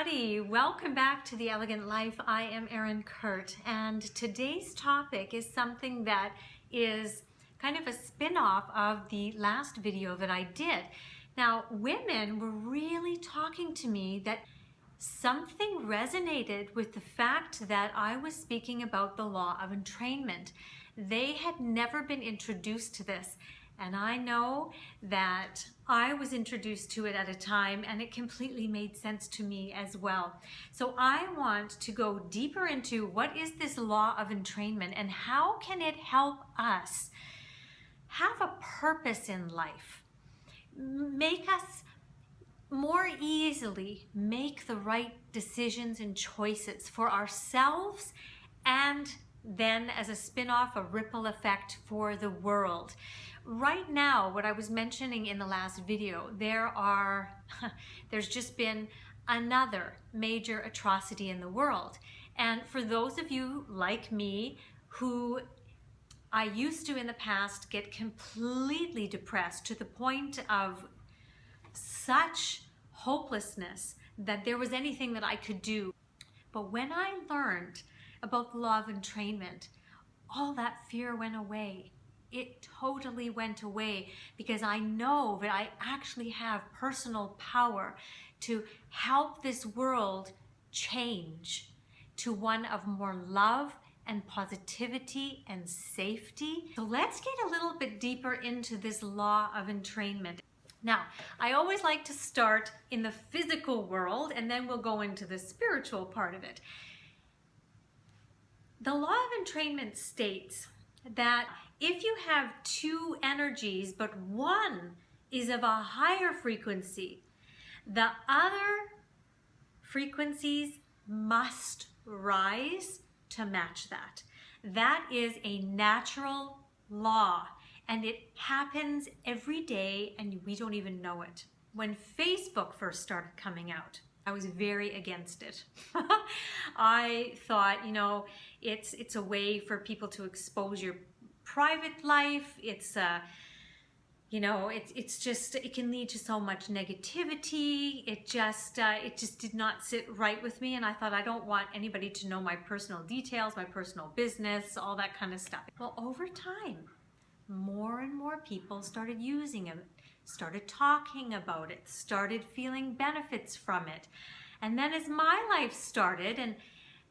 everybody, welcome back to The Elegant Life. I am Erin Kurt, and today's topic is something that is kind of a spin-off of the last video that I did. Now, women were really talking to me that something resonated with the fact that I was speaking about the Law of Entrainment. They had never been introduced to this. And I know that I was introduced to it at a time and it completely made sense to me as well. So I want to go deeper into what is this law of entrainment and how can it help us have a purpose in life, make us more easily make the right decisions and choices for ourselves, and then as a spin-off, a ripple effect for the world. Right now, what I was mentioning in the last video, there's just been another major atrocity in the world. And for those of you like me who I used to in the past get completely depressed to the point of such hopelessness that there was anything that I could do. But when I learned about the law of entrainment, all that fear went away. It totally went away because I know that I actually have personal power to help this world change to one of more love and positivity and safety. So let's get a little bit deeper into this law of entrainment. Now, I always like to start in the physical world and then we'll go into the spiritual part of it. The law of entrainment states that if you have two energies, but one is of a higher frequency, the other frequencies must rise to match that. That is a natural law, and it happens every day, and we don't even know it. When Facebook first started coming out, I was very against it. I thought, it's a way for people to expose your private life. It's it can lead to so much negativity. It just did not sit right with me, and I thought I don't want anybody to know my personal details, my personal business, all that kind of stuff. Well, over time, more and more people started using it, started talking about it, started feeling benefits from it. And then as my life started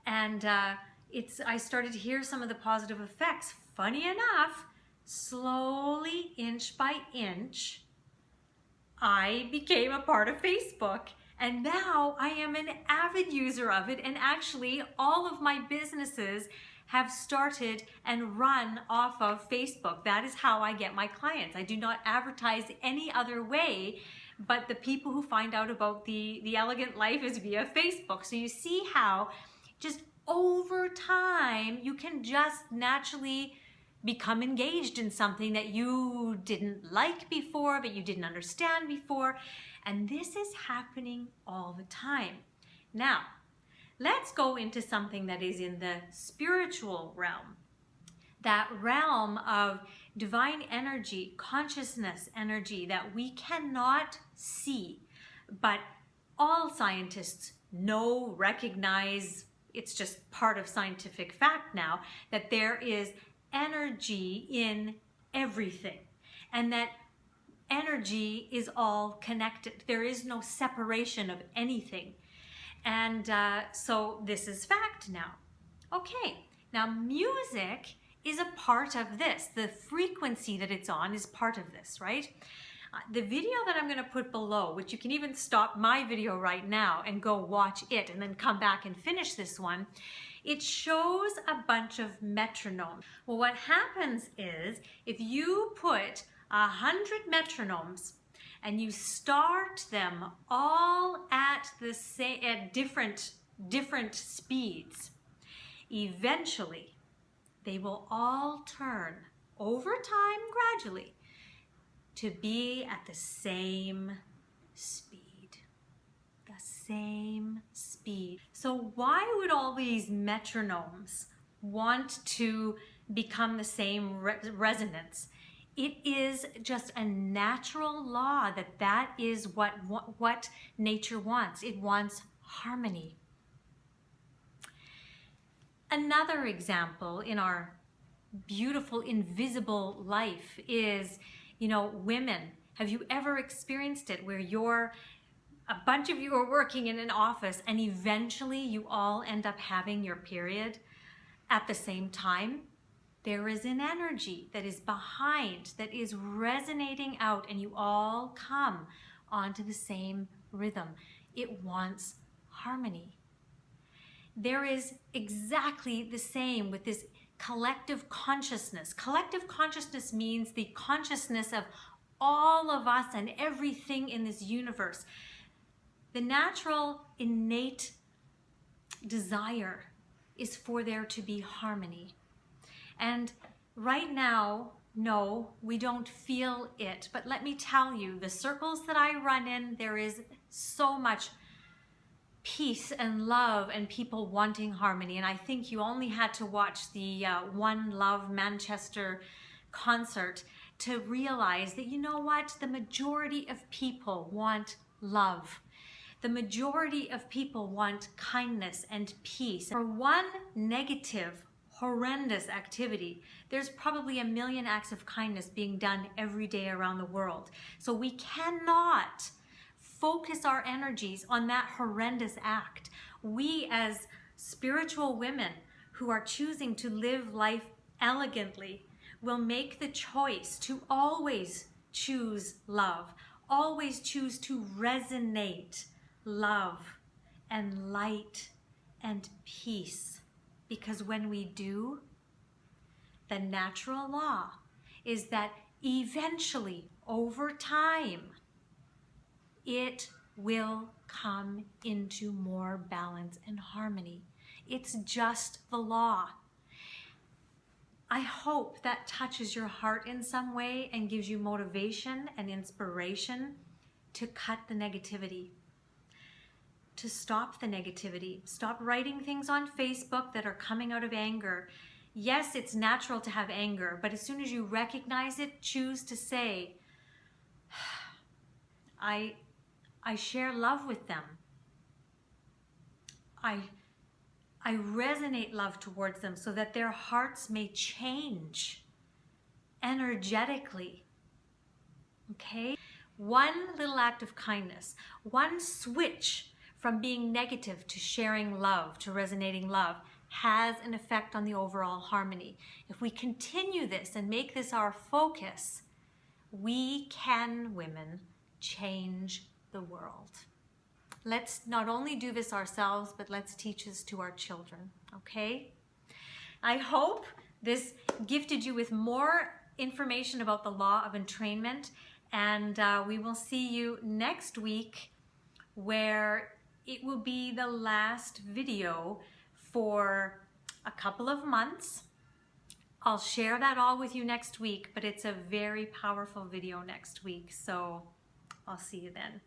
I started to hear some of the positive effects. Funny enough, slowly, inch by inch, I became a part of Facebook. And now I am an avid user of it. And actually, all of my businesses have started and run off of Facebook. That is how I get my clients. I do not advertise any other way, but the people who find out about the Elegant Life is via Facebook. So you see how just over time, you can just naturally become engaged in something that you didn't like before, but you didn't understand before. And this is happening all the time. Now, let's go into something that is in the spiritual realm. That realm of divine energy, consciousness energy that we cannot see, but all scientists know, recognize. It's just part of scientific fact now that there is energy in everything, and that energy is all connected. There is no separation of anything. And so this is fact now. Okay, now music is a part of this. The frequency that it's on is part of this, right? The video that I'm going to put below, which you can even stop my video right now and go watch it and then come back and finish this one, it shows a bunch of metronomes. Well, what happens is if you put 100 metronomes and you start them all at the same, at different speeds, eventually they will all turn over time gradually to be at the same speed. The same speed. So why would all these metronomes want to become the same resonance? It is just a natural law that is what nature wants. It wants harmony. Another example in our beautiful invisible life is, women. Have you ever experienced it where a bunch of you are working in an office and eventually you all end up having your period at the same time? There is an energy that is behind, that is resonating out, and you all come onto the same rhythm. It wants harmony. There is exactly the same with this collective consciousness. Collective consciousness means the consciousness of all of us and everything in this universe. The natural, innate desire is for there to be harmony. And right now, no, we don't feel it. But let me tell you, the circles that I run in, there is so much peace and love and people wanting harmony. And I think you only had to watch the One Love Manchester concert to realize that, you know what? The majority of people want love. The majority of people want kindness and peace. For one negative, horrendous activity, there's probably 1 million acts of kindness being done every day around the world. So we cannot focus our energies on that horrendous act. We as spiritual women who are choosing to live life elegantly will make the choice to always choose love, always choose to resonate love and light and peace. Because when we do, the natural law is that eventually, over time, it will come into more balance and harmony. It's just the law. I hope that touches your heart in some way and gives you motivation and inspiration to cut the negativity, to stop the negativity. Stop writing things on Facebook that are coming out of anger. Yes, it's natural to have anger, but as soon as you recognize it, choose to say, I share love with them. I resonate love towards them so that their hearts may change energetically. Okay? One little act of kindness, one switch from being negative to sharing love, to resonating love, has an effect on the overall harmony. If we continue this and make this our focus, we can, women, change the world. Let's not only do this ourselves, but let's teach this to our children, okay? I hope this gifted you with more information about the Law of Entrainment, and we will see you next week, where it will be the last video for a couple of months. I'll share that all with you next week, but it's a very powerful video next week, so I'll see you then.